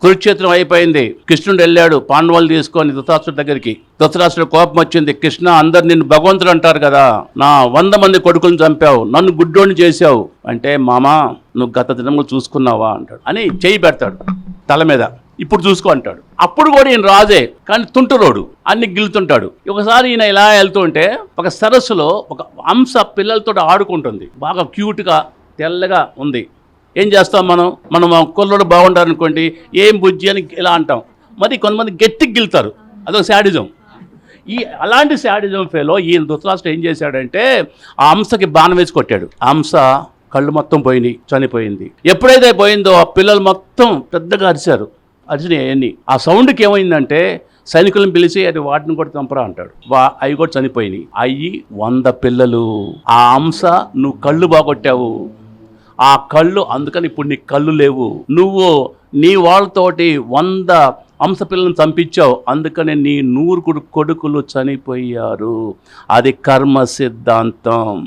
కురుక్షేత్రం అయిపోయింది. కృష్ణుడు వెళ్ళాడు పాండవులు తీసుకొని ధృతరాష్ట్రుడి దగ్గరికి. ధృతరాష్ట్రుడి కోపం వచ్చింది. కృష్ణ, అందరు నిన్ను భగవంతుడు అంటారు కదా, నా 100 మంది కొడుకులను చంపావు, నన్ను గుడ్డోని చేసావు అంటే, మామా నువ్వు గత దినములు చూసుకున్నావా అంటాడు. అని చేయి పెడతాడు తల మీద. ఇప్పుడు చూసుకో అంటాడు. అప్పుడు కూడా ఈయన రాజే, కానీ తుంటురోడు, అన్ని గిలుతుంటాడు. ఒకసారి ఈయన ఇలా వెళ్తుంటే ఒక సరస్సులో ఒక హంస పిల్లలతో ఆడుకుంటుంది. బాగా క్యూట్గా తెల్లగా ఉంది. ఏం చేస్తాం మనం కుర్రోడు బాగుంటారనుకోండి, ఏం బుజ్జి అని ఇలా అంటాం. మరి కొంతమంది గట్టికి గిలుతారు, అదొక శాడిజం. అలాంటి శాడిజం ఫేలో ఈయన ధృతరాష్ట్రుడు ఏం చేశాడంటే ఆ హంసకి బాణం వేసి కొట్టాడు. ఆ హంస కళ్ళు మొత్తం పోయినాయి, చనిపోయింది. ఎప్పుడైతే పోయిందో ఆ పిల్లలు మొత్తం పెద్దగా అరిచారు. అరిచినాయి అవన్నీ. ఆ సౌండ్కి ఏమైందంటే సైనికులను పిలిచి అది వాటిని కూడా చంపరా అంటాడు. అవి కూడా చనిపోయినాయి. అవి 100 పిల్లలు. ఆ హంస నువ్వు కళ్ళు బాగొట్టావు, ఆ కళ్ళు, అందుకని ఇప్పుడు నీకు కళ్ళు లేవు. నువ్వు నీ వాళ్ళతోటి 100 హంస పిల్లలను చంపించావు, అందుకని నీ 100 కొడుకులు చనిపోయారు. అది కర్మ సిద్ధాంతం.